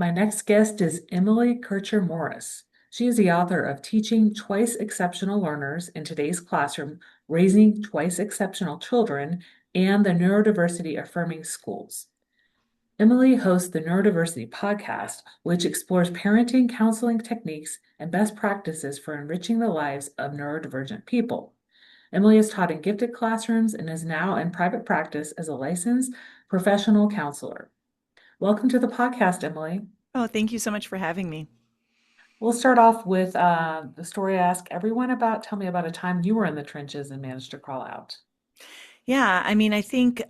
My next guest is Emily Kircher-Morris. She is the author of Teaching Twice Exceptional Learners in Today's Classroom, Raising Twice Exceptional Children, and the Neurodiversity-Affirming Schools. Emily hosts the Neurodiversity podcast, which explores parenting, counseling techniques, and best practices for enriching the lives of neurodivergent people. Emily has taught in gifted classrooms and is now in private practice as a licensed professional counselor. Welcome to the podcast, Emily. Oh, thank you so much for having me. We'll start off with the story I ask everyone about. Tell me about a time you were in the trenches and managed to crawl out. Yeah, I think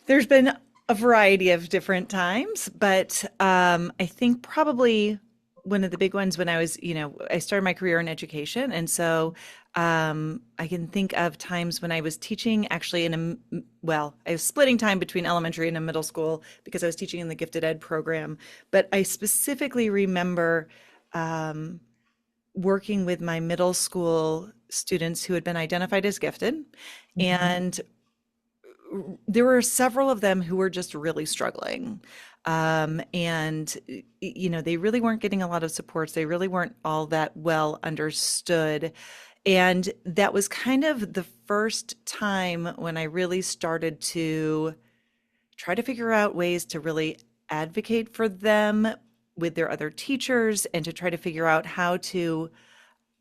there's been a variety of different times, but I think probably one of the big ones when I started my career in education, and so I can think of times when I was teaching actually I was splitting time between elementary and a middle school because I was teaching in the gifted ed program, but I specifically remember um, working with my middle school students who had been identified as gifted. Mhm. And there were several of them who were just really struggling. They really weren't getting a lot of supports. They really weren't all that well understood. And that was kind of the first time when I really started to try to figure out ways to really advocate for them with their other teachers and to try to figure out how to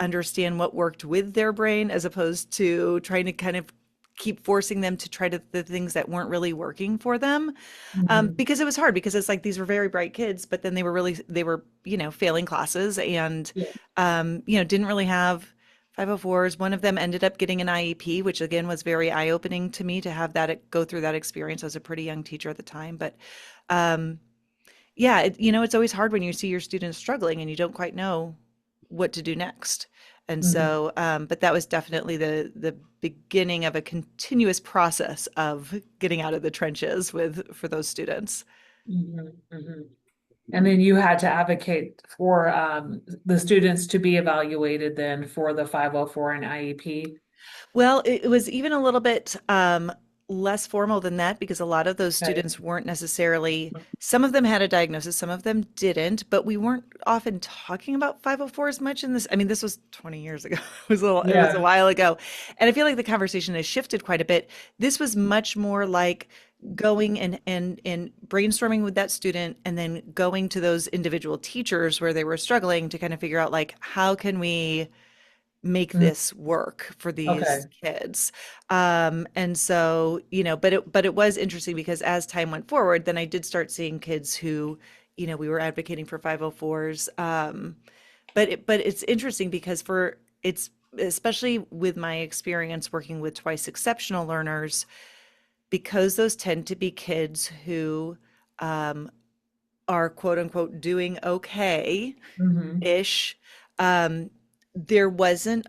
understand what worked with their brain as opposed to trying to kind of keep forcing them to try to the things that weren't really working for them. Mhm. Because it was hard because it's like these were very bright kids, but then they were, failing classes and, Yeah. didn't really have 504s. One of them ended up getting an IEP, which again was very eye-opening to me to have that go through that experience. I was a pretty young teacher at the time, but um, yeah, it's always hard when you see your students struggling and you don't quite know what to do next. And Mhm. so, but that was definitely the beginning of a continuous process of getting out of the trenches for those students. Mhm. Mhm. And then you had to advocate for the students to be evaluated then for the 504 and IEP. Well, it was even a little bit less formal than that because a lot of those Okay. students weren't necessarily, some of them had a diagnosis, some of them didn't, but we weren't often talking about 504 as much in this. I mean, this was 20 years ago. It was a Yeah. while ago. And I feel like the conversation has shifted quite a bit. This was much more like going and brainstorming with that student and then going to those individual teachers where they were struggling to kind of figure out like how can we make Mm. this work for these Okay. kids. And so, but it was interesting because as time went forward, then I did start seeing kids who, we were advocating for 504s. But it's interesting because it's especially with my experience working with twice exceptional learners, because those tend to be kids who um, are quote unquote doing okay Mhm. ish. Um, there wasn't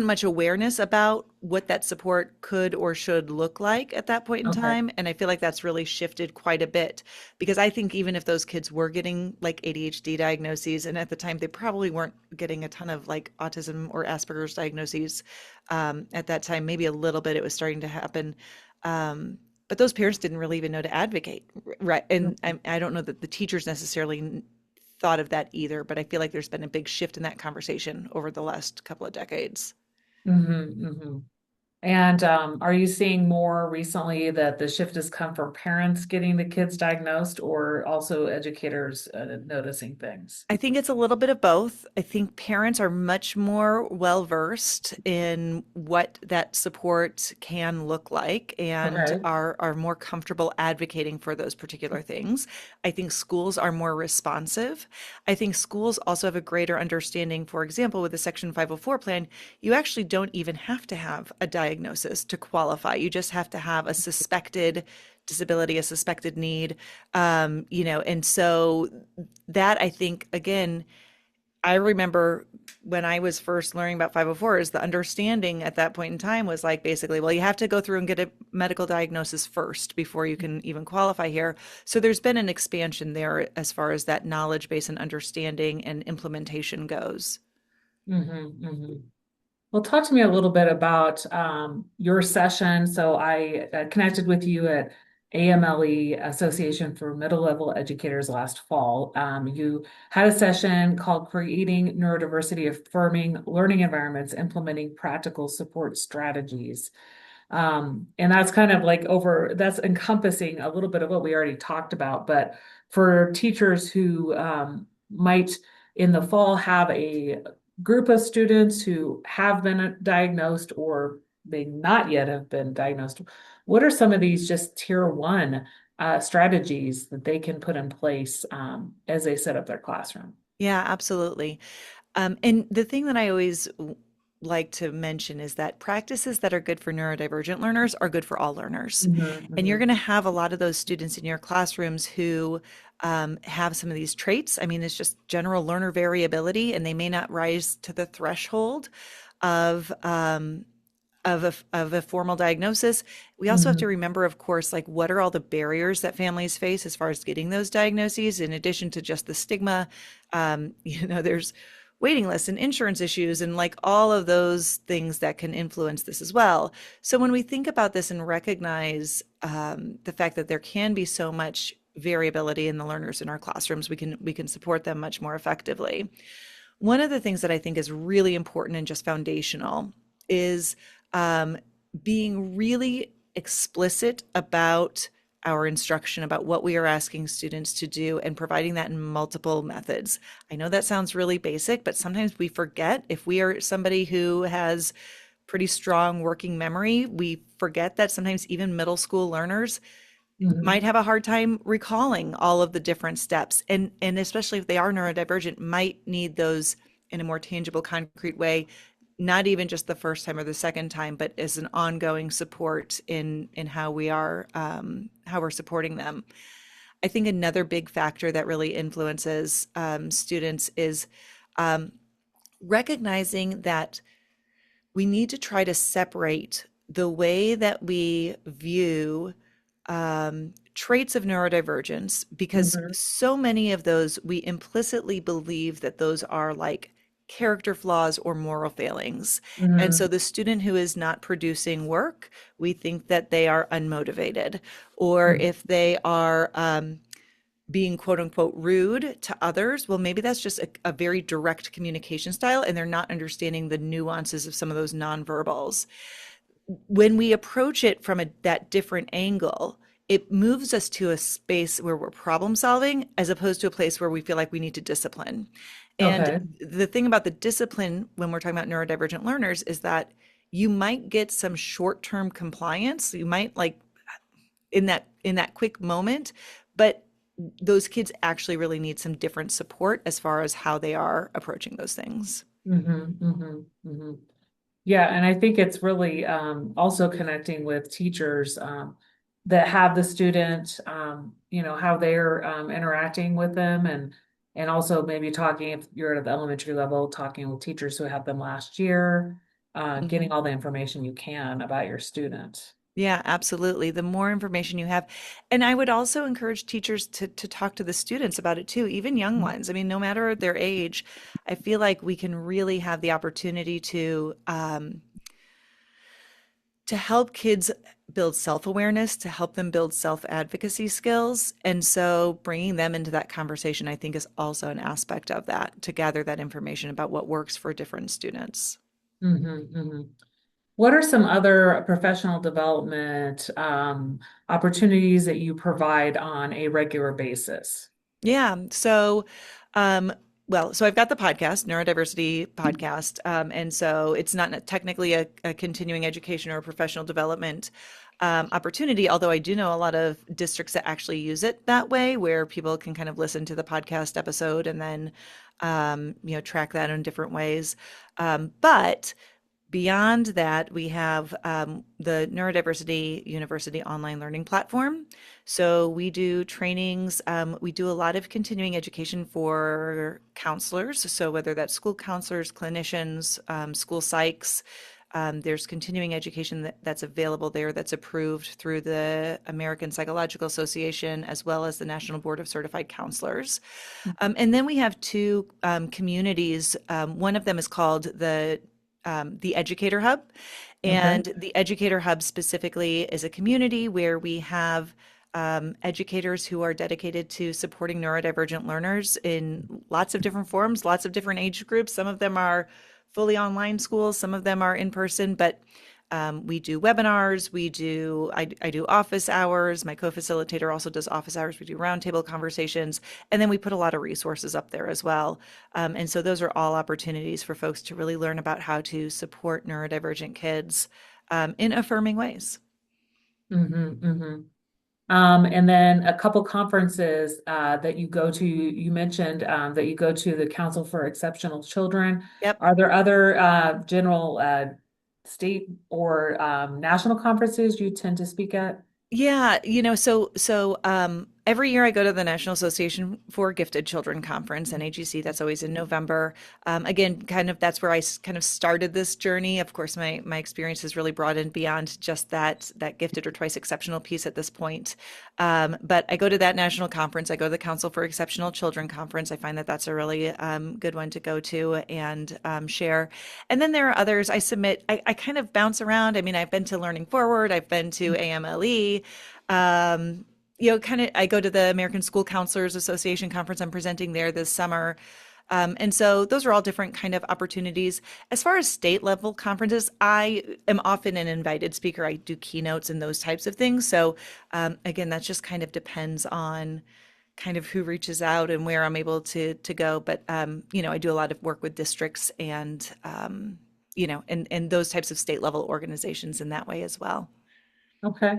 much awareness about what that support could or should look like at that point in Okay. time, and I feel like that's really shifted quite a bit because I think even if those kids were getting like ADHD diagnoses, and at the time they probably weren't getting a ton of like autism or Asperger's diagnoses, at that time maybe a little bit it was starting to happen. But those parents didn't really even know to advocate, right? And I don't know that the teachers necessarily thought of that either, but I feel like there's been a big shift in that conversation over the last couple of decades. Mm-hmm, mm-hmm. And are you seeing more recently that the shift has come from parents getting the kids diagnosed or also educators noticing things? I think it's a little bit of both. I think parents are much more well versed in what that support can look like and Okay. are more comfortable advocating for those particular things. I think schools are more responsive. I think schools also have a greater understanding. For example, with the Section 504 plan, you actually don't even have to have a diagnosis to qualify. You just have to have a suspected disability, a suspected need, and so that I think again, I remember when I was first learning about 504s, the understanding at that point in time was like basically, well, you have to go through and get a medical diagnosis first before you can even qualify here. So there's been an expansion there as far as that knowledge base and understanding and implementation goes. Mm-hmm, mm-hmm. Well, talk to me a little bit about your session. So I connected with you at AMLE, Association for Middle Level Educators, last fall. You had a session called Creating Neurodiversity Affirming Learning Environments, Implementing Practical Support Strategies. And that's kind of like that's encompassing a little bit of what we already talked about. But for teachers who might in the fall have a group of students who have been diagnosed or may not yet have been diagnosed, what are some of these just tier one strategies that they can put in place as they set up their classroom? Yeah, absolutely. And the thing that I always like to mention is that practices that are good for neurodivergent learners are good for all learners. Mhm, And you're mhm, going to have a lot of those students in your classrooms who have some of these traits. I mean, it's just general learner variability, and they may not rise to the threshold of of a formal diagnosis. We also have to mhm, remember, of course, like what are all the barriers that families face as far as getting those diagnoses, in addition to just the stigma. There's waiting lists and insurance issues and like all of those things that can influence this as well. So when we think about this and recognize the fact that there can be so much variability in the learners in our classrooms, we can support them much more effectively. One of the things that I think is really important and just foundational is um, being really explicit about our instruction, about what we are asking students to do, and providing that in multiple methods. I know that sounds really basic, but sometimes we forget. If we are somebody who has pretty strong working memory, we forget that sometimes even middle school learners might mhm, have a hard time recalling all of the different steps, and especially if they are neurodivergent, might need those in a more tangible, concrete way, not even just the first time or the second time, but as an ongoing support in how we're supporting them. I think another big factor that really influences students is recognizing that we need to try to separate the way that we view traits of neurodivergence, because mhm, so many of those we implicitly believe that those are like character flaws or moral failings. And so mhm, the student who is not producing work, we think that they are unmotivated. Or mhm, if they are being quote unquote rude to others, well, maybe that's just a very direct communication style and they're not understanding the nuances of some of those nonverbals. When we approach it from that different angle, it moves us to a space where we're problem solving as opposed to a place where we feel like we need to discipline. And okay. the thing about the discipline when we're talking about neurodivergent learners is that you might get some short-term compliance. You might like in that quick moment, but those kids actually really need some different support as far as how they are approaching those things. Mhm, mhm, mhm. Yeah, and I think it's really also connecting with teachers that have the student, how they're interacting with them, and also maybe talking if you're at the elementary level, talking with teachers who had them last year, getting Mhm. all the information you can about your student. Yeah, absolutely. The more information you have. And I would also encourage teachers to talk to the students about it too, even young ones. I mean, no matter their age, I feel like we can really have the opportunity to help kids build self-awareness, to help them build self-advocacy skills. And so bringing them into that conversation, I think, is also an aspect of that, to gather that information about what works for different students. Hmm, hmm. What are some other professional development opportunities that you provide on a regular basis? Yeah. Um, so I've got the podcast, Neurodiversity Podcast. And so it's not technically a continuing education or a professional development opportunity, although I do know a lot of districts that actually use it that way, where people can kind of listen to the podcast episode and then, track that in different ways. But beyond that, we have the Neurodiversity University online learning platform. So we do trainings, we do a lot of continuing education for counselors. So whether that's school counselors, clinicians, school psychs, there's continuing education that's available there that's approved through the American Psychological Association as well as the National Board of Certified Counselors. And then we have two communities. One of them is called the Educator Hub. Okay. And the Educator Hub specifically is a community where we have educators who are dedicated to supporting neurodivergent learners in lots of different forms, lots of different age groups. Some of them are fully online schools, some of them are in person, but we do webinars, I do office hours. My co-facilitator also does office hours. We do roundtable conversations, and then we put a lot of resources up there as well. And so those are all opportunities for folks to really learn about how to support neurodivergent kids in affirming ways. Mm-hmm, mm-hmm. And then a couple conferences that you go to. You mentioned that you go to the Council for Exceptional Children. Yep. Are there other general state or national conferences you tend to speak at? Yeah, every year I go to the National Association for Gifted Children conference, NAGC. That's always in November. Again, kind of that's where kind of started this journey. Of course, my experience has really broadened beyond just that gifted or twice exceptional piece at this point. But I go to that national conference. I go to the Council for Exceptional Children conference. I find that that's a really good one to go to and share. And then there are others I submit. I kind of bounce around. I mean, I've been to Learning Forward. I've been to AMLE. Um, kind of, I go to the American School Counselors Association conference. I'm presenting there this summer. And so those are all different kind of opportunities. As far as state level conferences, I am often an invited speaker. I do keynotes and those types of things. So again, that just kind of depends on kind of who reaches out and where I'm able to go. But I do a lot of work with districts and and those types of state level organizations in that way as well. Okay.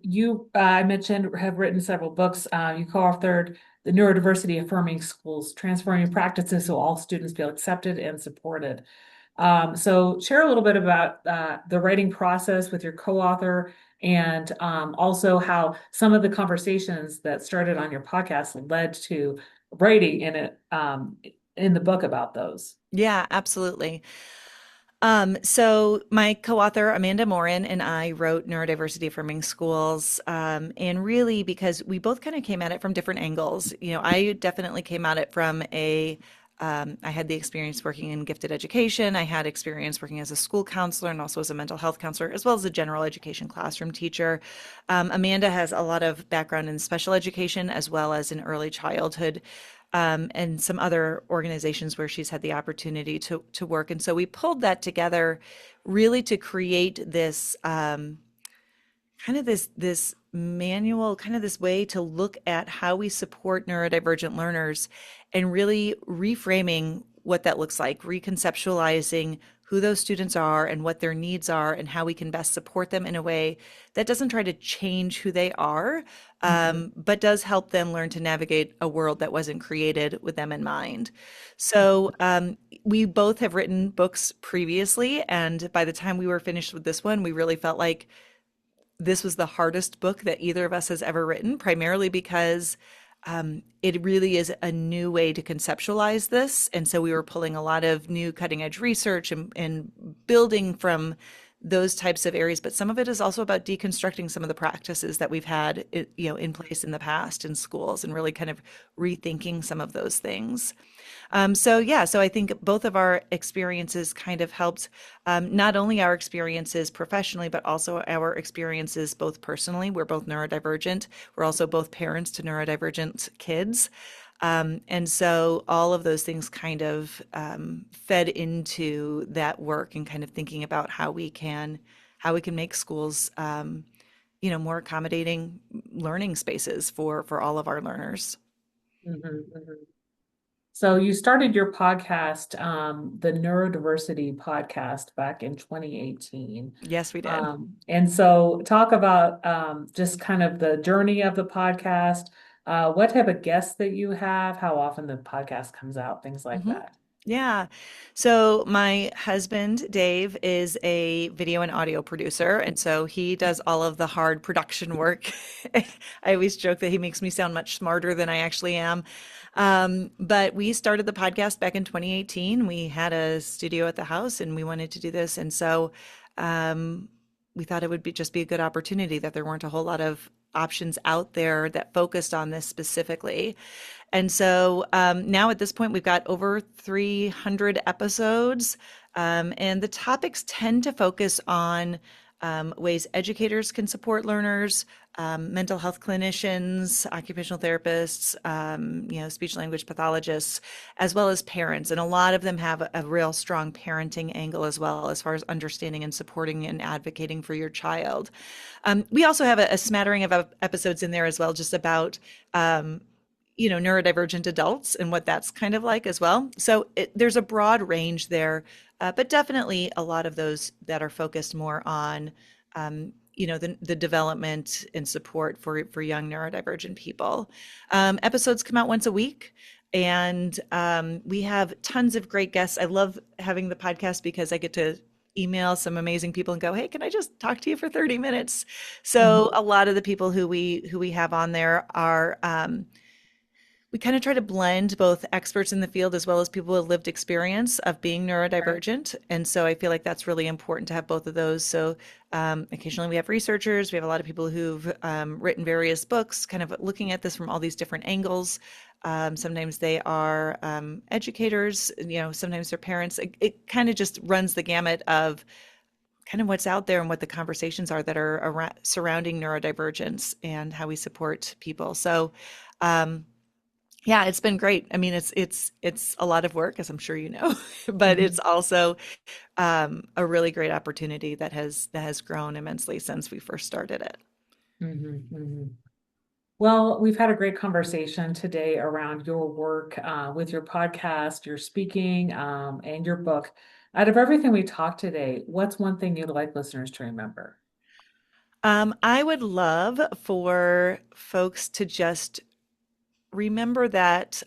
You, I mentioned, have written several books. You co-authored The Neurodiversity-Affirming Schools, Transforming Practices So All Students Feel Accepted and Supported. So share a little bit about the writing process with your co-author and also how some of the conversations that started on your podcast led to writing in the book about those. Yeah, absolutely. So my co-author Amanda Morin and I wrote Neurodiversity Affirming Schools, and really because we both kind of came at it from different angles. I definitely came at it from I had the experience working in gifted education. I had experience working as a school counselor and also as a mental health counselor, as well as a general education classroom teacher. Amanda has a lot of background in special education as well as in early childhood and some other organizations where she's had the opportunity to work. And so we pulled that together really to create this kind of this manual, kind of this way to look at how we support neurodivergent learners and really reframing what that looks like, reconceptualizing who those students are and what their needs are and how we can best support them in a way that doesn't try to change who they are, Mhm. but does help them learn to navigate a world that wasn't created with them in mind. So we both have written books previously, and by the time we were finished with this one, we really felt like this was the hardest book that either of us has ever written, primarily because it really is a new way to conceptualize this. And so we were pulling a lot of new cutting edge research and building from those types of areas. But some of it is also about deconstructing some of the practices that we've had, in place in the past in schools and really kind of rethinking some of those things. So I think both of our experiences kind of helped, not only our experiences professionally, but also our experiences both personally. We're both neurodivergent. We're also both parents to neurodivergent kids. And so all of those things kind of fed into that work and kind of thinking about how we can make schools more accommodating learning spaces for all of our learners. Mhm, mhm. So you started your podcast, the Neurodiversity podcast, back in 2018. Yes, we did. And so talk about just kind of the journey of the podcast, what type of guests that you have, how often the podcast comes out, things like hmm that. Yeah. So my husband, Dave, is a video and audio producer. And so he does all of the hard production work. I always joke that he makes me sound much smarter than I actually am. But we started the podcast back in 2018. We had a studio at the house and we wanted to do this. And so um, we thought it would be a good opportunity that there weren't a whole lot of options out there that focused on this specifically. And so now at this point, we've got over 300 episodes, and the topics tend to focus on ways educators can support learners, mental health clinicians, occupational therapists, speech language pathologists, as well as parents. And a lot of them have a real strong parenting angle as well, as far as understanding and supporting and advocating for your child. We also have a smattering of episodes in there as well, just about neurodivergent adults and what that's kind of like as well. So there's a broad range there, but definitely a lot of those that are focused more on, the development and support for young neurodivergent people. Episodes come out once a week. And we have tons of great guests. I love having the podcast because I get to email some amazing people and go, hey, can I just talk to you for 30 minutes? So Mhm. a lot of the people who we have on there are we kind of try to blend both experts in the field as well as people with lived experience of being Right. neurodivergent. And so I feel like that's really important to have both of those. So occasionally we have researchers, we have a lot of people who've written various books, kind of looking at this from all these different angles. Sometimes they are educators, sometimes they're parents. It kind of just runs the gamut of kind of what's out there and what the conversations are that are around, surrounding neurodivergence and how we support people. So, um, yeah, it's been great. I mean, it's a lot of work, as I'm sure you know, but it's Mhm. also a really great opportunity that has grown immensely since we first started it. Mhm. Mhm. Well, we've had a great conversation today around your work with your podcast, your speaking, and your book. Out of everything we talked today, what's one thing you'd like listeners to remember? I would love for folks to just remember that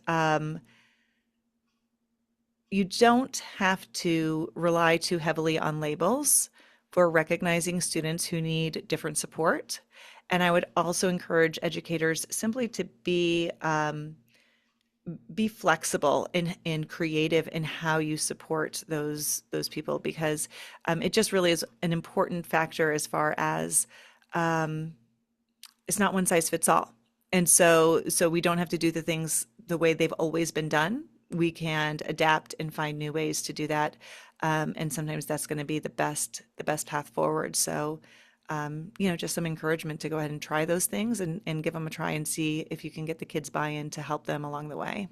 you don't have to rely too heavily on labels for recognizing students who need different support. And I would also encourage educators simply to be flexible and creative in how you support those people, because it just really is an important factor as far as um, it's not one size fits all. And so we don't have to do the things the way they've always been done. We can adapt and find new ways to do that. And sometimes that's going to be the best path forward. So, just some encouragement to go ahead and try those things and give them a try and see if you can get the kids buy-in to help them along the way.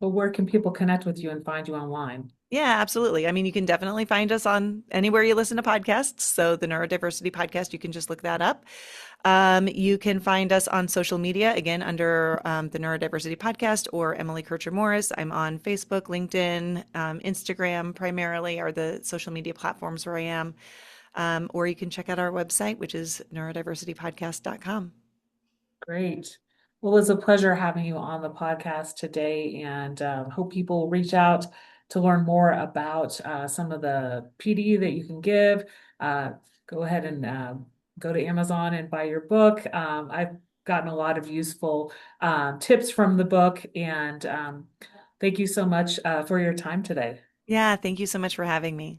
Well, where can people connect with you and find you online? Yeah, absolutely. I mean, you can definitely find us on anywhere you listen to podcasts. So the Neurodiversity Podcast, you can just look that up. You can find us on social media, again, under the Neurodiversity Podcast or Emily Kircher-Morris. I'm on Facebook, LinkedIn, Instagram primarily are the social media platforms where I am. Or you can check out our website, which is neurodiversitypodcast.com. Great. Well, it was a pleasure having you on the podcast today, and hope people will reach out to learn more about some of the PD that you can give. Uh, Go ahead and go to Amazon and buy your book. I've gotten a lot of useful tips from the book, and thank you so much for your time today. Yeah, thank you so much for having me.